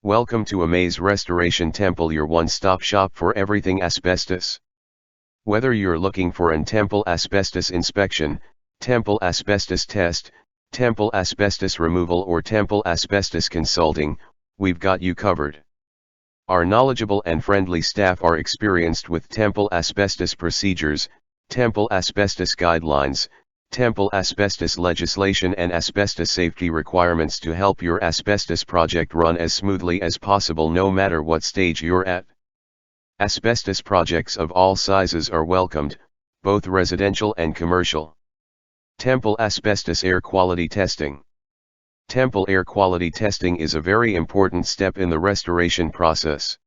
Welcome to Amaze Restoration Temple, your one-stop shop for everything asbestos. Whether you're looking for an Temple Asbestos inspection, Temple Asbestos test, Temple Asbestos removal or Temple Asbestos consulting, we've got you covered. Our knowledgeable and friendly staff are experienced with Temple Asbestos procedures, Temple Asbestos guidelines, Temple Asbestos legislation and asbestos safety requirements to help your asbestos project run as smoothly as possible no matter what stage you're at. Asbestos projects of all sizes are welcomed, both residential and commercial. Temple Asbestos Air Quality Testing. Temple air quality testing is a very important step in the restoration process.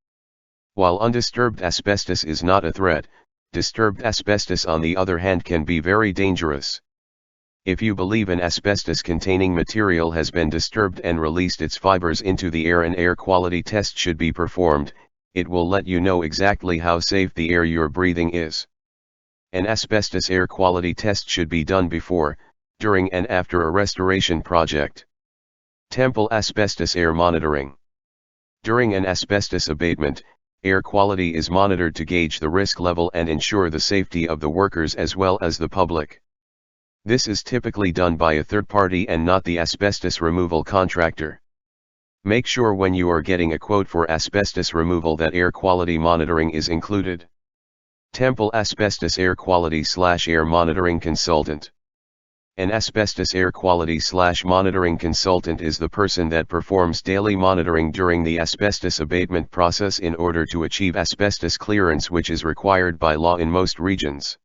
While undisturbed asbestos is not a threat, disturbed asbestos on the other hand can be very dangerous. If you believe an asbestos-containing material has been disturbed and released its fibers into the air, an air quality test should be performed. It will let you know exactly how safe the air you're breathing is. An asbestos air quality test should be done before, during and after a restoration project. Temple Asbestos Air Monitoring. During an asbestos abatement, air quality is monitored to gauge the risk level and ensure the safety of the workers as well as the public. This is typically done by a third party and not the asbestos removal contractor. Make sure when you are getting a quote for asbestos removal that air quality monitoring is included. Temple Asbestos Air Quality/Air Monitoring Consultant. An asbestos air quality/monitoring consultant is the person that performs daily monitoring during the asbestos abatement process in order to achieve asbestos clearance, which is required by law in most regions.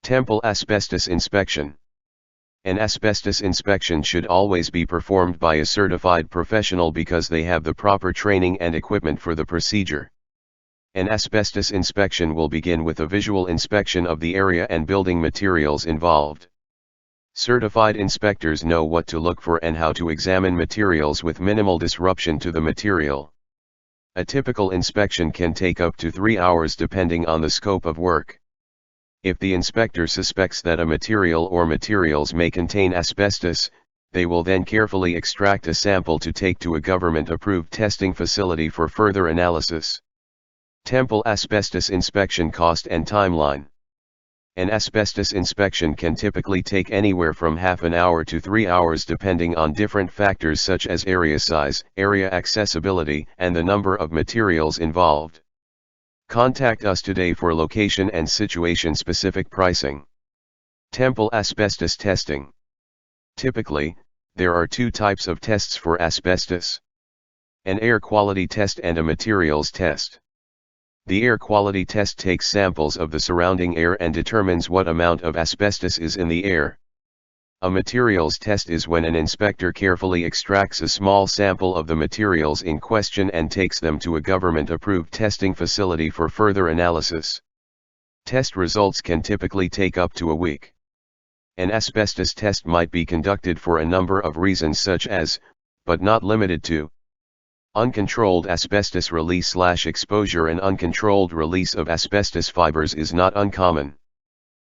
Temple Asbestos Inspection. An asbestos inspection should always be performed by a certified professional because they have the proper training and equipment for the procedure. An asbestos inspection will begin with a visual inspection of the area and building materials involved. Certified inspectors know what to look for and how to examine materials with minimal disruption to the material. A typical inspection can take up to 3 hours depending on the scope of work. If the inspector suspects that a material or materials may contain asbestos, they will then carefully extract a sample to take to a government-approved testing facility for further analysis. Temple Asbestos Inspection Cost and Timeline. An asbestos inspection can typically take anywhere from half an hour to 3 hours depending on different factors such as area size, area accessibility, and the number of materials involved. Contact us today for location and situation-specific pricing. Temple Asbestos Testing. Typically, there are two types of tests for asbestos: an air quality test and a materials test. The air quality test takes samples of the surrounding air and determines what amount of asbestos is in the air. A materials test is when an inspector carefully extracts a small sample of the materials in question and takes them to a government-approved testing facility for further analysis. Test results can typically take up to a week. An asbestos test might be conducted for a number of reasons such as, but not limited to, uncontrolled asbestos release/exposure. An uncontrolled release of asbestos fibers is not uncommon.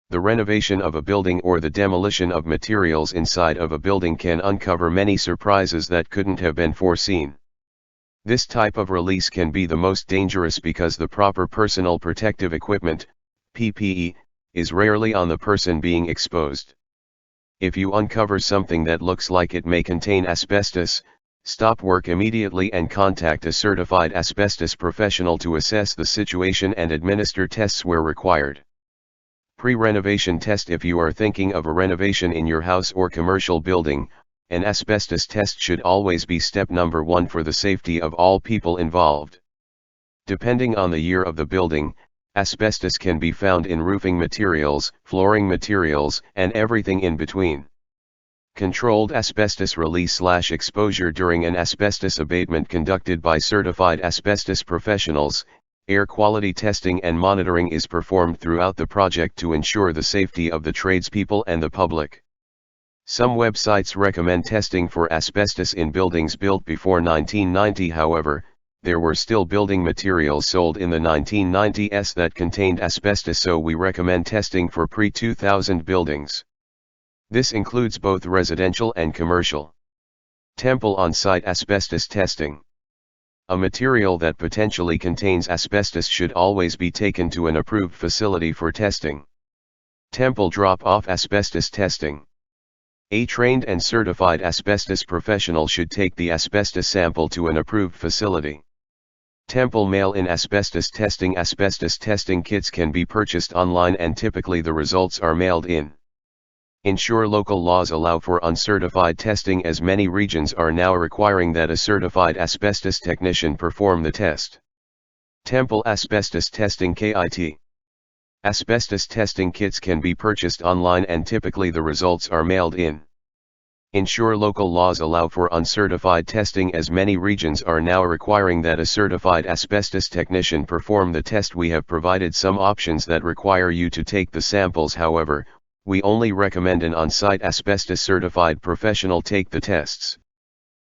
The renovation of a building or the demolition of materials inside of a building can uncover many surprises that couldn't have been foreseen. This type of release can be the most dangerous because the proper personal protective equipment, PPE, is rarely on the person being exposed. If you uncover something that looks like it may contain asbestos, stop work immediately and contact a certified asbestos professional to assess the situation and administer tests where required. Pre-renovation test. If you are thinking of a renovation in your house or commercial building, an asbestos test should always be step number 1 for the safety of all people involved. Depending on the year of the building, asbestos can be found in roofing materials, flooring materials, and everything in between. Controlled asbestos release/exposure. During an asbestos abatement conducted by certified asbestos professionals, air quality testing and monitoring is performed throughout the project to ensure the safety of the tradespeople and the public. Some websites recommend testing for asbestos in buildings built before 1990. However, there were still building materials sold in the 1990s that contained asbestos, so we recommend testing for pre-2000 buildings. This includes both residential and commercial. Temple on-site asbestos testing. A material that potentially contains asbestos should always be taken to an approved facility for testing. Temple Drop-Off Asbestos Testing. A trained and certified asbestos professional should take the asbestos sample to an approved facility. Temple Mail-in Asbestos Testing. Asbestos testing kits can be purchased online and typically the results are mailed in. Ensure local laws allow for uncertified testing, as many regions are now requiring that a certified asbestos technician perform the test. Temple Asbestos Testing KIT. Asbestos testing kits can be purchased online and typically the results are mailed in. Ensure local laws allow for uncertified testing, as many regions are now requiring that a certified asbestos technician perform the test. We have provided some options that require you to take the samples, however, we only recommend an on-site asbestos certified professional take the tests.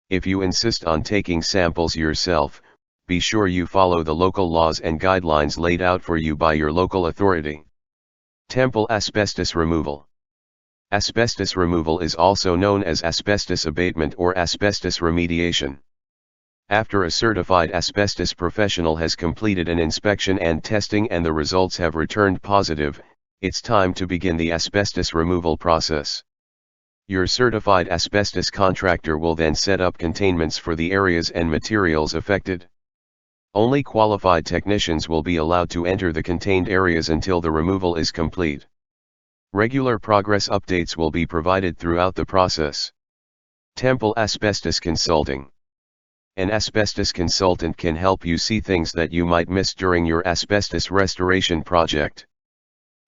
If you insist on taking samples yourself, be sure you follow the local laws and guidelines laid out for you by your local authority. Temple Asbestos Removal. Asbestos removal is also known as asbestos abatement or asbestos remediation. After a certified asbestos professional has completed an inspection and testing and the results have returned positive, it's time to begin the asbestos removal process. Your certified asbestos contractor will then set up containments for the areas and materials affected. Only qualified technicians will be allowed to enter the contained areas until the removal is complete. Regular progress updates will be provided throughout the process. Temple Asbestos Consulting. An asbestos consultant can help you see things that you might miss during your asbestos restoration project.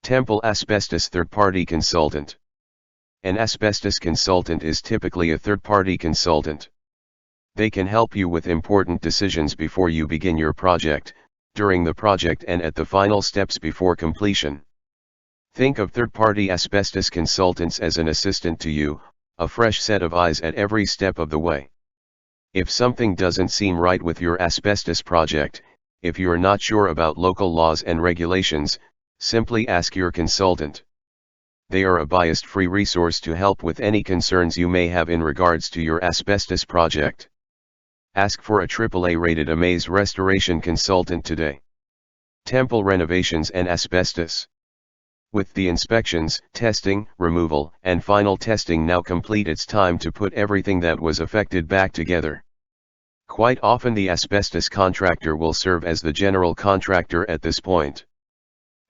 Temple Asbestos Third-Party Consultant. An asbestos consultant is typically a third-party consultant. They can help you with important decisions before you begin your project, during the project and at the final steps before completion. Think of third-party asbestos consultants as an assistant to you, a fresh set of eyes at every step of the way. If something doesn't seem right with your asbestos project, if you're not sure about local laws and regulations, simply ask your consultant. They are a biased-free resource to help with any concerns you may have in regards to your asbestos project. Ask for a AAA-rated Amaze restoration consultant today. Temple Renovations and Asbestos. With the inspections, testing, removal, and final testing now complete, it's time to put everything that was affected back together. Quite often the asbestos contractor will serve as the general contractor at this point.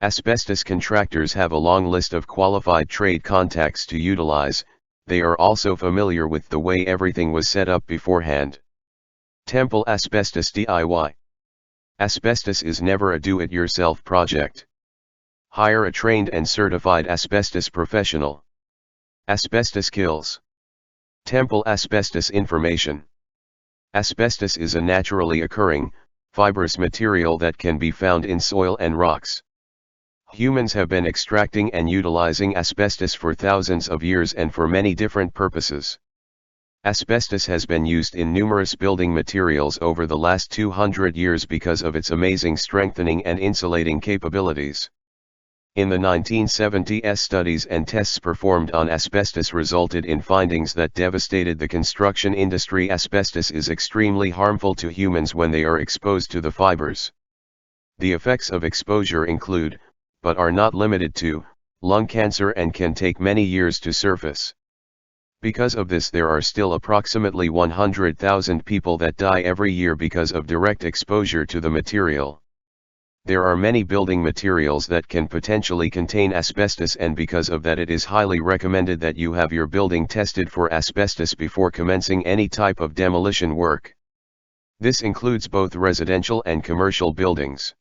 Asbestos contractors have a long list of qualified trade contacts to utilize. They are also familiar with the way everything was set up beforehand. Temple Asbestos DIY. Asbestos is never a do-it-yourself project. Hire a trained and certified asbestos professional. Asbestos kills. Temple Asbestos Information. Asbestos is a naturally occurring, fibrous material that can be found in soil and rocks. Humans have been extracting and utilizing asbestos for thousands of years and for many different purposes. Asbestos has been used in numerous building materials over the last 200 years because of its amazing strengthening and insulating capabilities. In the 1970s, studies and tests performed on asbestos resulted in findings that devastated the construction industry. Asbestos is extremely harmful to humans when they are exposed to the fibers. The effects of exposure include, but are not limited to, lung cancer and can take many years to surface. Because of this, there are still approximately 100,000 people that die every year because of direct exposure to the material. There are many building materials that can potentially contain asbestos, and because of that it is highly recommended that you have your building tested for asbestos before commencing any type of demolition work. This includes both residential and commercial buildings.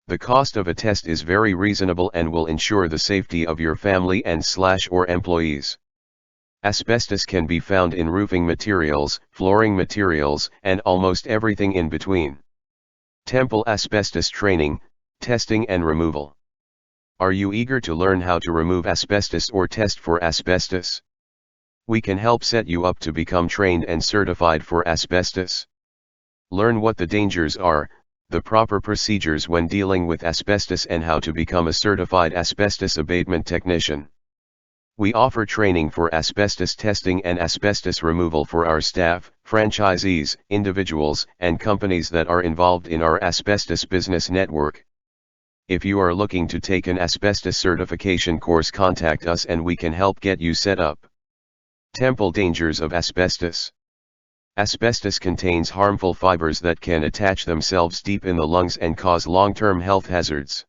The cost of a test is very reasonable and will ensure the safety of your family and/or employees. Asbestos can be found in roofing materials, flooring materials, and almost everything in between. Temple Asbestos Training, Testing and Removal. Are you eager to learn how to remove asbestos or test for asbestos? We can help set you up to become trained and certified for asbestos. Learn what the dangers are, the proper procedures when dealing with asbestos, and how to become a certified asbestos abatement technician. We offer training for asbestos testing and asbestos removal for our staff, franchisees, individuals, and companies that are involved in our asbestos business network. If you are looking to take an asbestos certification course, contact us and we can help get you set up. Temple dangers of asbestos. Asbestos contains harmful fibers that can attach themselves deep in the lungs and cause long-term health hazards.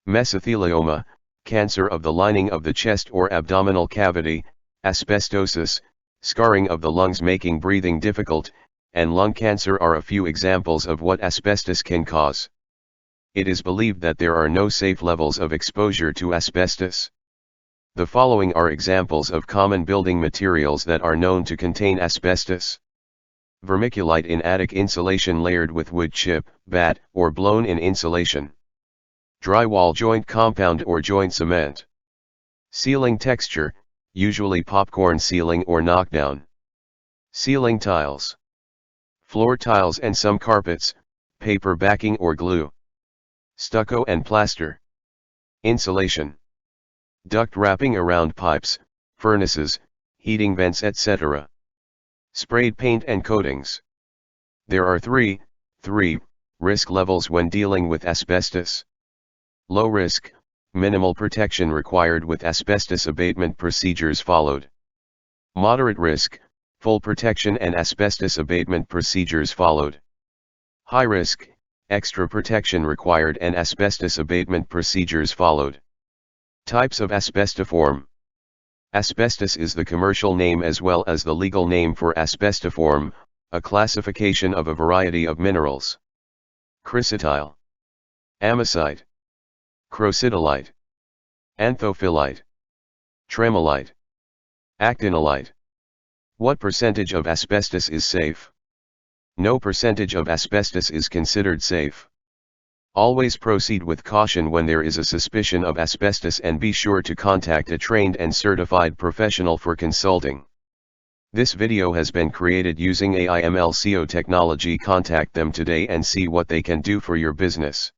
Mesothelioma, cancer of the lining of the chest or abdominal cavity, asbestosis, scarring of the lungs making breathing difficult, and lung cancer are a few examples of what asbestos can cause. It is believed that there are no safe levels of exposure to asbestos. The following are examples of common building materials that are known to contain asbestos. Vermiculite in attic insulation layered with wood chip, batt, or blown-in insulation. Drywall joint compound or joint cement. Ceiling texture, usually popcorn ceiling or knockdown. Ceiling tiles. Floor tiles and some carpets, paper backing or glue. Stucco and plaster. Insulation. Duct wrapping around pipes, furnaces, heating vents, etc. Sprayed paint and coatings. There are three risk levels when dealing with asbestos. Low risk, minimal protection required with asbestos abatement procedures followed. Moderate risk, full protection and asbestos abatement procedures followed. High risk, extra protection required and asbestos abatement procedures followed. Types of asbestiform. Asbestos is the commercial name as well as the legal name for asbestiform, a classification of a variety of minerals. Chrysotile. Amazite. Crocidolite. Anthophyllite. Tremolite. Actinolite. What percentage of asbestos is safe? No percentage of asbestos is considered safe. Always proceed with caution when there is a suspicion of asbestos and be sure to contact a trained and certified professional for consulting. This video has been created using AI/ML SEO technology. Contact them today and see what they can do for your business.